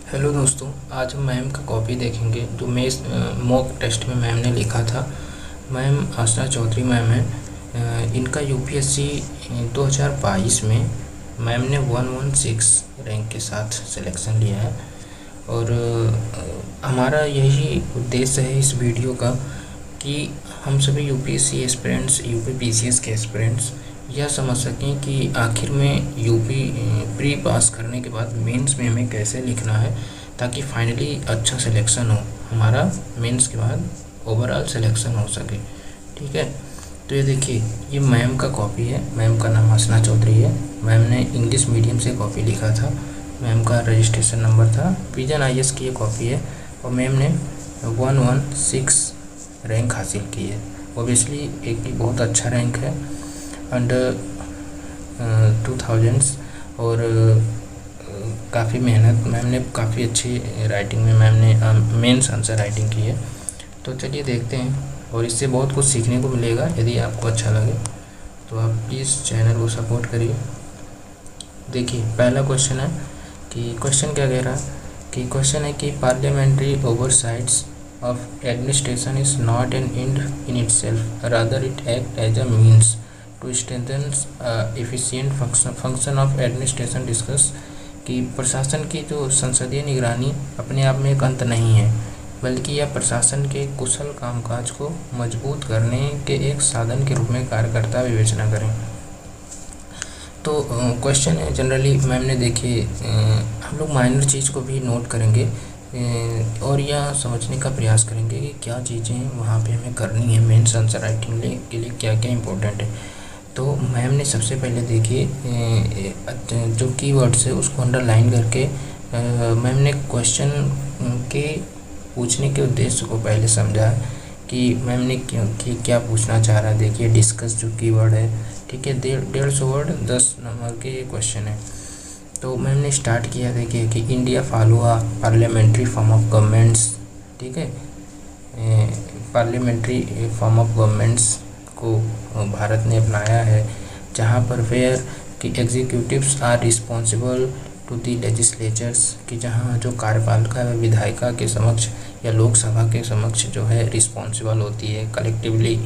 Hello दोस्तों, आज हम मैम का कॉपी देखेंगे जो मॉक टेस्ट में मैम ने लिखा था। मैम आसना चौधरी मैम है। इनका यूपीएससी 2022 में मैम ने 116 रैंक के साथ सिलेक्शन लिया है। और हमारा यही उद्देश्य है इस वीडियो का कि हम सभी यूपीएससी एस्पिरेंट्स, यूपी पीसीएस के एस्पिरेंट्स यह समझ सकें कि आखिर में यूपी प्री पास करने के बाद मेंस में हमें कैसे लिखना है ताकि फाइनली अच्छा सिलेक्शन हो, हमारा मेंस के बाद ओवरऑल सिलेक्शन हो सके। ठीक है, तो ये देखिए, ये मैम का कॉपी है। मैम का नाम हसना चौधरी है। मैम ने इंग्लिश मीडियम से कॉपी लिखा था। मैम का रजिस्ट्रेशन नंबर था। विजन आईएएस की ये कॉपी है और मैम ने 116 रैंक हासिल की है। ओबियसली एक बहुत अच्छा रैंक है अंडर 2000s। और काफ़ी मेहनत मैम ने, काफ़ी अच्छी राइटिंग में मैम ने मेंस आंसर राइटिंग की है। तो चलिए देखते हैं, और इससे बहुत कुछ सीखने को मिलेगा। यदि आपको अच्छा लगे तो आप प्लीज़ चैनल को सपोर्ट करिए। देखिए, पहला क्वेश्चन है कि क्वेश्चन क्या कह रहा है कि क्वेश्चन है कि parliamentary oversights of administration is not an end in itself, rather it act as a means to strengthen efficient function of administration. Discuss कि प्रशासन की जो संसदीय निगरानी अपने आप में एक अंत नहीं है, बल्कि यह प्रशासन के कुशल कामकाज को मजबूत करने के एक साधन के रूप में कार्य करता विवेचना करें। तो क्वेश्चन है जनरली मैम ने, देखिए हम लोग माइनर चीज़ को भी नोट करेंगे और यह समझने का प्रयास करेंगे कि क्या चीज़ें वहाँ पे हमें करनी है मेंस आंसर राइटिंग के लिए क्या क्या इम्पोर्टेंट है। तो मैम ने सबसे पहले देखिए जो कीवर्ड्स है उसको अंडरलाइन करके मैम ने क्वेश्चन के पूछने के उद्देश्य को पहले समझा कि मैम ने क्या पूछना चाह रहा है। देखिए, डिस्कस जो कीवर्ड है, ठीक है, 150 वर्ड 10 नंबर के क्वेश्चन है। तो मैम ने स्टार्ट किया, देखिए कि India follow a parliamentary form of governments. ठीक है, पार्लियामेंट्री फॉर्म ऑफ गवर्नमेंट्स को भारत ने अपनाया है, जहाँ पर वेयर कि executives are responsible to the legislatures, कि जहाँ जो कार्यपालिका व विधायिका के समक्ष या लोकसभा के समक्ष जो है रिस्पॉन्सिबल होती है, कलेक्टिवली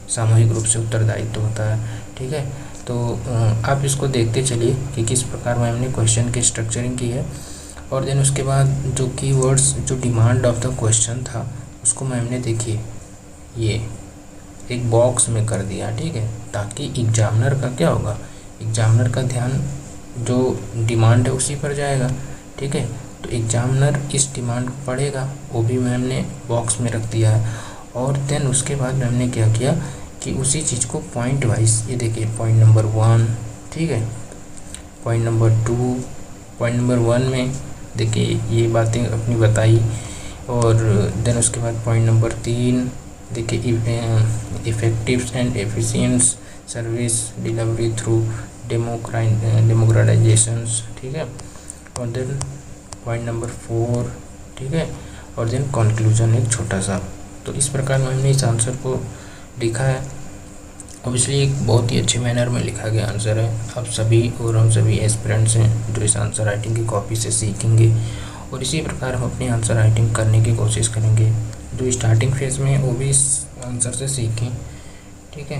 सामूहिक रूप से उत्तरदायित्व होता है। ठीक है, तो आप इसको देखते चलिए कि किस प्रकार मैम ने क्वेश्चन की स्ट्रक्चरिंग की है। और देन उसके बाद जो कीवर्ड्स, जो डिमांड ऑफ द क्वेश्चन था, उसको मैम ने देखिए ये एक बॉक्स में कर दिया। ठीक है, ताकि एग्जामिनर का क्या होगा, एग्जामिनर का ध्यान जो डिमांड है उसी पर जाएगा। ठीक है, तो एग्जामिनर इस डिमांड को पढ़ेगा, वो भी मैम ने बॉक्स में रख दिया है। और देन उसके बाद मैम ने क्या किया कि उसी चीज़ को पॉइंट वाइज, ये देखिए पॉइंट नंबर 1, ठीक है, पॉइंट नंबर 2, पॉइंट नंबर 1 में देखिए ये बातें अपनी बताई। और देन उसके बाद पॉइंट नंबर 3 देखिए effective and efficient service delivery through democratisations. ठीक है, और देन पॉइंट नंबर 4, ठीक है, और देन कंक्लूजन एक छोटा सा। तो इस प्रकार मैंने इस आंसर को लिखा है। ऑब्वियसली एक बहुत ही अच्छे मैनर में लिखा गया आंसर है। आप सभी और हम सभी एस्पिरेंट्स हैं जो इस आंसर राइटिंग की कॉपी से सीखेंगे, और इसी प्रकार हम अपनी आंसर राइटिंग करने की कोशिश करेंगे। जो स्टार्टिंग फेज़ में है वो भी इस आंसर से सीखें। ठीक है,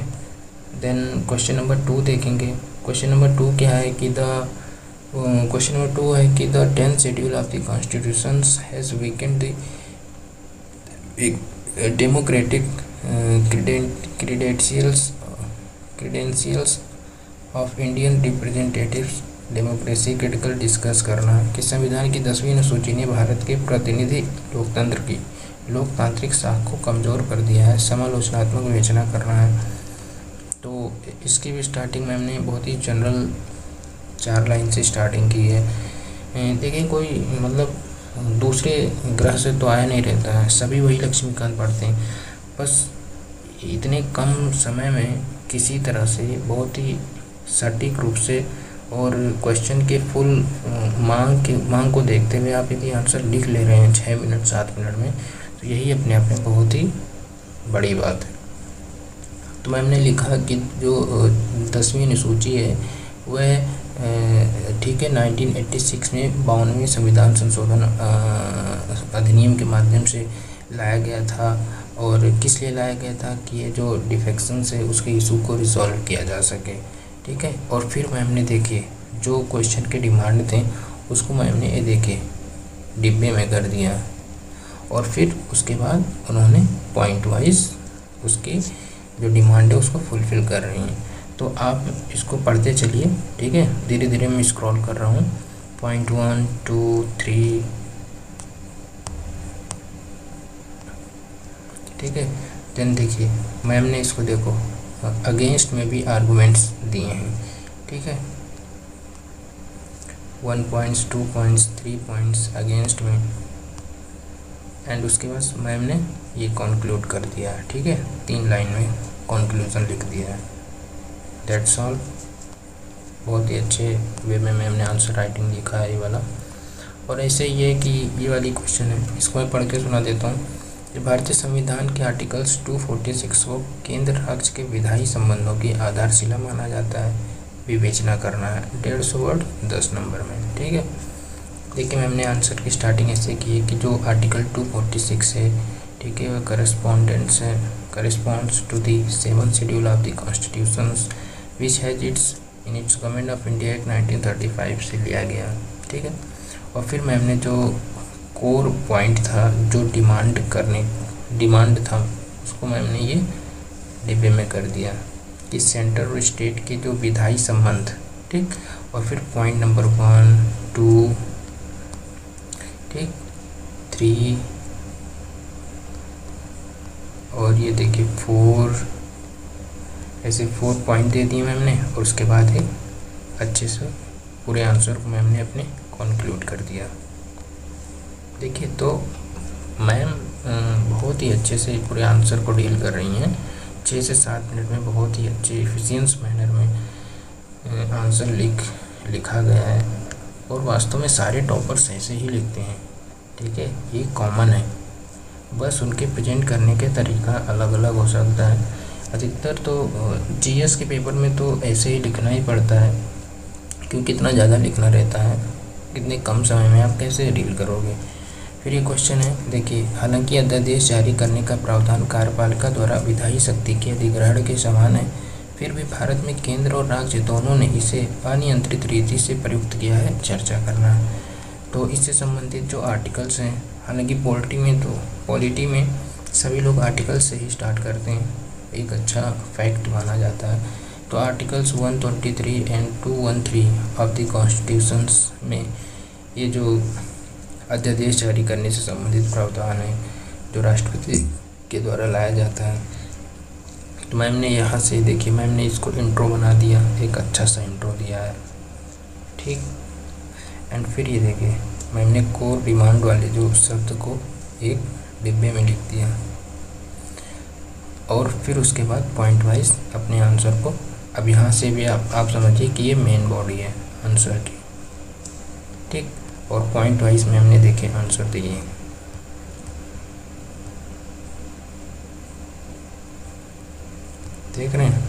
देन क्वेश्चन नंबर 2 देखेंगे। क्वेश्चन नंबर 2 क्या है कि क्वेश्चन नंबर 2 है कि the 10th schedule of the constitution has Weeknd the democratic credentials of Indian representatives democracy critical discuss करना कि संविधान की 10वीं अनुसूची ने भारत के प्रतिनिधि लोकतंत्र की लोकतांत्रिक शाख को कमज़ोर कर दिया है, समालोचनात्मक विवेचना करना है। तो इसकी भी स्टार्टिंग मैम ने बहुत ही जनरल 4 लाइन से स्टार्टिंग की है। देखिए, कोई मतलब दूसरे ग्रह से तो आया नहीं रहता है, सभी वही लक्ष्मीकांत पढ़ते हैं। बस इतने कम समय में किसी तरह से बहुत ही सटीक रूप से और क्वेश्चन के फुल मांग को देखते हुए आप यदि आंसर लिख ले रहे हैं 6 मिनट 7 मिनट में, तो यही अपने आप में बहुत ही बड़ी बात है। तो मैम ने लिखा कि जो 10वीं अनुसूची है वह ठीक है, 1986 में 52वें संविधान संशोधन अधिनियम के माध्यम से लाया गया था। और किस लिए लाया गया था कि ये जो डिफेक्शंस है उसके इशू को रिजॉल्व किया जा सके। ठीक है, और फिर मैम ने देखिए जो क्वेश्चन के डिमांड थे उसको मैम ने ये देखिए डिब्बे में कर दिया, और फिर उसके बाद उन्होंने पॉइंट वाइज उसकी जो डिमांड है उसको फुलफ़िल कर रही हैं। तो आप इसको पढ़ते चलिए। ठीक है, धीरे धीरे मैं स्क्रॉल कर रहा हूँ। पॉइंट 1 2 3, ठीक है। देन देखिए मैम ने इसको देखो अगेंस्ट में भी आर्गुमेंट्स दिए हैं। ठीक है, 1 पॉइंट्स 2 पॉइंट्स 3 पॉइंट्स अगेंस्ट में, एंड उसके बाद मैम ने ये कंक्लूड कर दिया है। ठीक है, 3 लाइन में कंक्लूजन लिख दिया है। That's all. बहुत ही अच्छे वे में मैम ने आंसर राइटिंग लिखा है ये वाला। और ऐसे ये कि ये वाली क्वेश्चन है, इसको मैं पढ़ के सुना देता हूँ। भारतीय संविधान के आर्टिकल्स 246 को केंद्र राज्य के विधायी संबंधों की आधारशिला माना जाता है। विवेचना करना है 150 वर्ड 10 नंबर में। ठीक है, देखिए मैम ने आंसर की स्टार्टिंग ऐसे की है कि जो आर्टिकल 246 है, ठीक है, वह corresponds to the 7th schedule of the constitution which has in its government of India act 1935 से लिया गया। ठीक है, और फिर मैम ने जो कोर पॉइंट था, जो डिमांड था, उसको मैम ने ये डिब्बे में कर दिया कि सेंटर और स्टेट के जो विधायी संबंध। ठीक, और फिर पॉइंट नंबर 1 2 ठीक 3 और ये देखिए 4, ऐसे 4 पॉइंट दे दिए मैम ने, और उसके बाद एक अच्छे से पूरे आंसर को मैम ने अपने कंक्लूड कर दिया। देखिए तो मैम बहुत ही अच्छे से पूरे आंसर को डील कर रही हैं। 6 से 7 मिनट में बहुत ही अच्छे एफिशिएंट मैनर में आंसर लिखा गया है। और वास्तव में सारे टॉपर्स ऐसे ही लिखते हैं। ठीक है, ये कॉमन है, बस उनके प्रेजेंट करने के तरीका अलग अलग हो सकता है। अधिकतर तो जीएस के पेपर में तो ऐसे ही लिखना ही पड़ता है, क्योंकि इतना ज़्यादा लिखना रहता है, इतने कम समय में आप कैसे डील करोगे। फिर ये क्वेश्चन है, देखिए, हालांकि अध्यादेश जारी करने का प्रावधान कार्यपालिका द्वारा विधायी शक्ति के अधिग्रहण के समान है, फिर भी भारत में केंद्र और राज्य दोनों ने इसे अनियंत्रित रीति से प्रयुक्त किया है। चर्चा करना है। तो इससे संबंधित जो आर्टिकल्स हैं, हालांकि पॉलिटी में सभी लोग आर्टिकल से ही स्टार्ट करते हैं, एक अच्छा फैक्ट माना जाता है। तो articles 123 and 213 of the constitutions में ये जो अध्यादेश जारी करने से संबंधित प्रावधान है, जो राष्ट्रपति के द्वारा लाया जाता है। तो मैम ने यहाँ से देखिए, मैम ने इसको इंट्रो बना दिया, एक अच्छा सा इंट्रो दिया है। ठीक, एंड फिर ये देखिए मैम ने कोर डिमांड वाले जो शब्द को एक डिब्बे में लिख दिया, और फिर उसके बाद पॉइंट वाइज अपने आंसर को, अब यहाँ से भी आप समझिए कि ये मेन बॉडी है आंसर की। ठीक, और पॉइंट वाइज में हमने देखे आंसर दिए। देख रहे हैं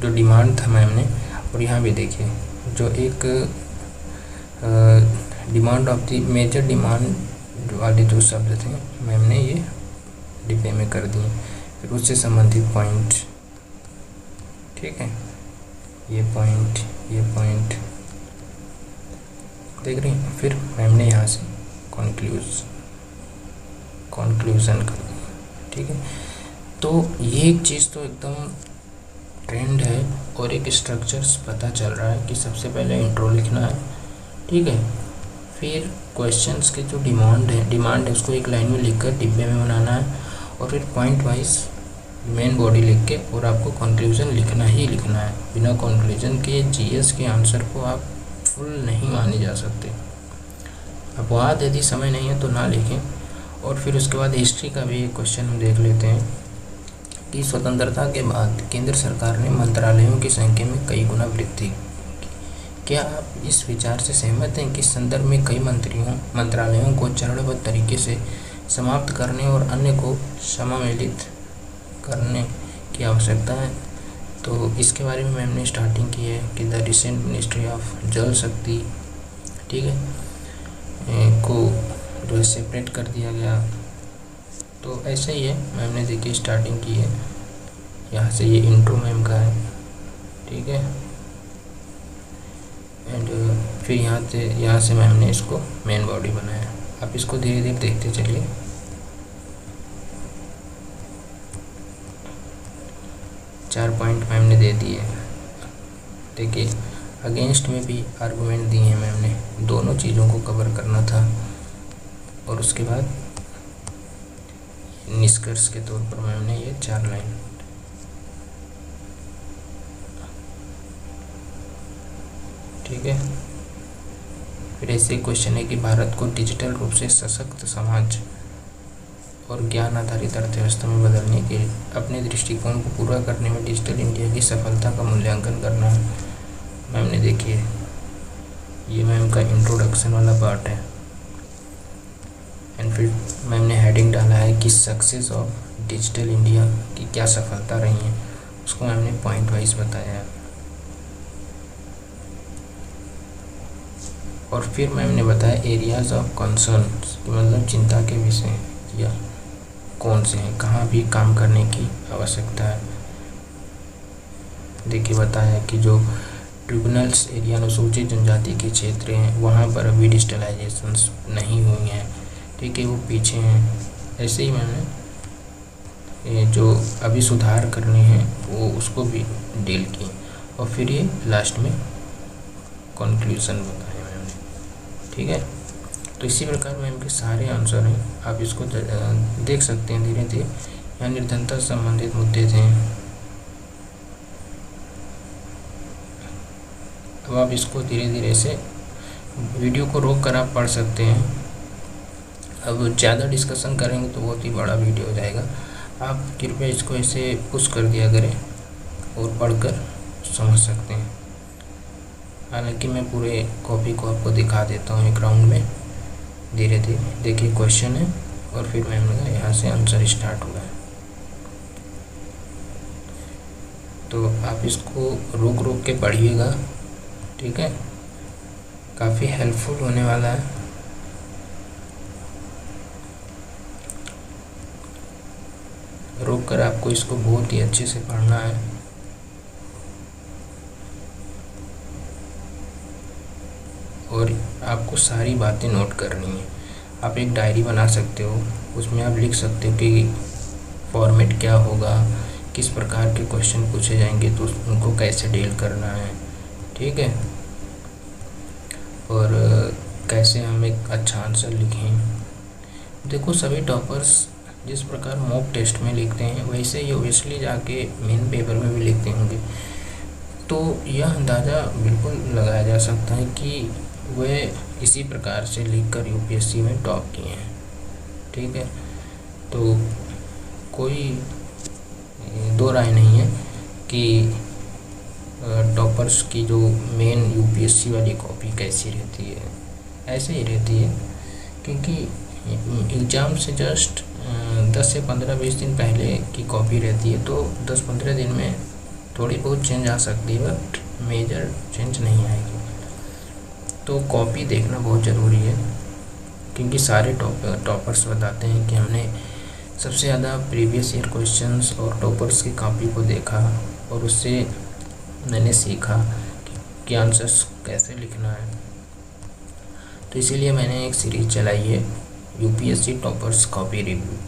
जो डिमांड था मैम ने, और यहाँ भी देखिए जो एक demand of the major demand वाले जो शब्द थे मैम ने ये डिब्बे में कर दिए। फिर उससे संबंधित पॉइंट, ठीक है, ये पॉइंट देख रहे हैं। फिर मैम ने यहाँ से कंक्लूजन कर दिया। ठीक है, तो ये एक चीज़ तो एकदम ट्रेंड है, और एक स्ट्रक्चर्स पता चल रहा है कि सबसे पहले इंट्रो लिखना है। ठीक है, फिर क्वेश्चंस के जो डिमांड है उसको एक लाइन में लिखकर डिब्बे में बनाना है, और फिर पॉइंट वाइज मेन बॉडी लिख के, और आपको कंक्लूजन लिखना ही लिखना है। बिना कंक्लूजन के जीएस के आंसर को आप फुल नहीं माने जा सकते। अपवाद यदि समय नहीं है तो ना लिखें। और फिर उसके बाद हिस्ट्री का भी एक क्वेश्चन हम देख लेते हैं कि स्वतंत्रता के बाद केंद्र सरकार ने मंत्रालयों की संख्या में कई गुना वृद्धि। क्या आप इस विचार से सहमत हैं कि इस संदर्भ में कई मंत्रालयों को चरणबद्ध तरीके से समाप्त करने और अन्य को समामेलित करने की आवश्यकता है? तो इसके बारे में मैम ने स्टार्टिंग की है कि द रिसेंट मिनिस्ट्री ऑफ जल शक्ति, ठीक है, को जो है सेपरेट कर दिया गया। तो ऐसे ही है, मैम ने देखिए स्टार्टिंग की है, यहाँ से ये इंट्रो मैम का है, ठीक है। एंड फिर यहाँ से मैम ने इसको मेन बॉडी बनाया। आप इसको धीरे धीरे देखते चलिए। चार पॉइंट मैम ने दे दिए। देखिए अगेंस्ट में भी आर्गूमेंट दिए हैं मैम ने, दोनों चीज़ों को कवर करना था। और उसके बाद निष्कर्ष के तौर पर मैम ने ये 4 लाइन, ठीक है। फिर ऐसे क्वेश्चन है कि भारत को डिजिटल रूप से सशक्त समाज और ज्ञान आधारित अर्थव्यवस्था में बदलने के अपने दृष्टिकोण को पूरा करने में डिजिटल इंडिया की सफलता का मूल्यांकन करना है। मैम ने देखिए ये मैम का इंट्रोडक्शन वाला पार्ट है। एंड फिर मैम ने हेडिंग डाला है कि सक्सेस ऑफ डिजिटल इंडिया की क्या सफलता रही है, उसको मैम ने पॉइंट वाइज बताया है। और फिर मैम ने बताया एरियाज ऑफ कंसर्न, मतलब चिंता के विषय या कौन से हैं, कहाँ भी काम करने की आवश्यकता है। देखिए बताया कि जो ट्रिब्यूनल्स एरिया अनुसूचित जनजाति के क्षेत्र हैं वहाँ पर अभी डिजिटलाइजेशन नहीं हुई हैं, ठीक है, वो पीछे हैं। ऐसे ही मैंने जो अभी सुधार करने हैं वो उसको भी डील की। और फिर ये लास्ट में कंक्लूजन बताया मैंने, ठीक है। तो इसी प्रकार मैम के सारे आंसर हैं, आप इसको देख सकते हैं धीरे धीरे। यहाँ निर्धनता से संबंधित मुद्दे थे। अब आप इसको धीरे धीरे से वीडियो को रोक कर आप पढ़ सकते हैं। अब ज़्यादा डिस्कशन करेंगे तो बहुत ही बड़ा वीडियो हो जाएगा। आप कृपया इसको ऐसे पुश कर दिया करें और पढ़कर समझ सकते हैं। हालांकि मैं पूरे कॉपी को आपको दिखा देता हूँ एक राउंड में धीरे धीरे। देखिए क्वेश्चन है और फिर मैम ने यहाँ से आंसर स्टार्ट हुआ है। तो आप इसको रोक रोक के पढ़िएगा, ठीक है, काफ़ी हेल्पफुल होने वाला है। रोक कर आपको इसको बहुत ही अच्छे से पढ़ना है। और आपको सारी बातें नोट करनी है। आप एक डायरी बना सकते हो, उसमें आप लिख सकते हो कि फॉर्मेट क्या होगा, किस प्रकार के क्वेश्चन पूछे जाएंगे तो उनको कैसे डील करना है, ठीक है, और कैसे हम एक अच्छा आंसर लिखें। देखो सभी टॉपर्स जिस प्रकार मॉक टेस्ट में लिखते हैं वैसे ही ओबियसली जाके मेन पेपर में भी लिखते होंगे। तो यह अंदाज़ा बिल्कुल लगाया जा सकता है कि वह इसी प्रकार से लिखकर यूपीएससी में टॉप किए हैं, ठीक है। तो कोई दो राय नहीं है कि टॉपर्स की जो मेन यूपीएससी वाली कॉपी कैसी रहती है, ऐसे ही रहती है। क्योंकि एग्ज़ाम से जस्ट 10 से 15-20 दिन पहले की कॉपी रहती है, तो 10-15 दिन में थोड़ी बहुत चेंज आ सकती है, बट मेजर चेंज नहीं आएगी। तो कॉपी देखना बहुत ज़रूरी है, क्योंकि सारे टॉपर्स बताते हैं कि हमने सबसे ज़्यादा प्रीवियस ईयर क्वेश्चंस और टॉपर्स की कॉपी को देखा और उससे मैंने सीखा कि आंसर्स कैसे लिखना है। तो इसीलिए मैंने एक सीरीज़ चलाई है यूपीएससी टॉपर्स कॉपी रिव्यू।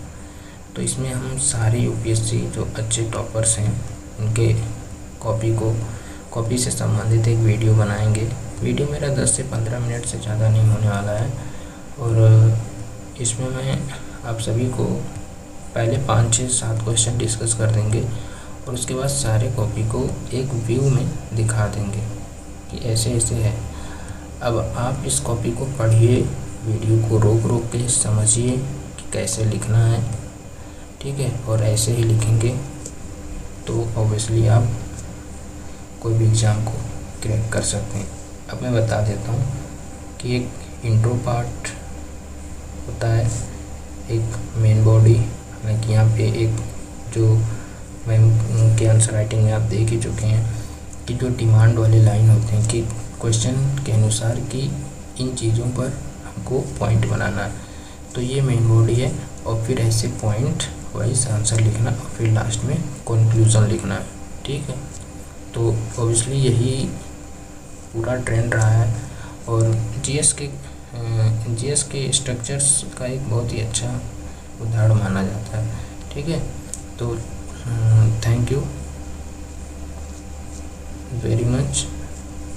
तो इसमें हम सारे यूपीएससी जो अच्छे टॉपर्स हैं उनके कॉपी से संबंधित एक वीडियो बनाएंगे। वीडियो मेरा 10 से 15 मिनट से ज़्यादा नहीं होने वाला है। और इसमें मैं आप सभी को पहले 5, 6, 7 क्वेश्चन डिस्कस कर देंगे और उसके बाद सारे कॉपी को एक व्यू में दिखा देंगे कि ऐसे ऐसे है। अब आप इस कॉपी को पढ़िए, वीडियो को रोक रोक के समझिए कि कैसे लिखना है, ठीक है, और ऐसे ही लिखेंगे तो ऑब्वियसली आप कोई भी एग्ज़ाम को क्रैक कर सकते हैं। अब मैं बता देता हूँ कि एक इंट्रो पार्ट होता है, एक मेन बॉडी, हालांकि यहाँ पे एक जो मैम के आंसर राइटिंग में आप देख ही चुके हैं कि जो डिमांड वाले लाइन होते हैं कि क्वेश्चन के अनुसार कि इन चीज़ों पर हमको पॉइंट बनाना है, तो ये मेन बॉडी है। और फिर ऐसे पॉइंट वाइज आंसर लिखना और फिर लास्ट में कंक्लूजन लिखना है, ठीक है। तो ऑब्वियसली यही पूरा ट्रेंड रहा है और जीएस के स्ट्रक्चर्स का एक बहुत ही अच्छा उदाहरण माना जाता है, ठीक है। तो thank you very much,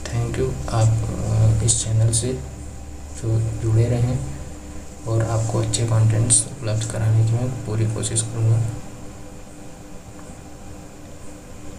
thank you. आप इस चैनल से जो जुड़े रहें और आपको अच्छे कंटेंट्स उपलब्ध कराने की मैं पूरी कोशिश करूँगा।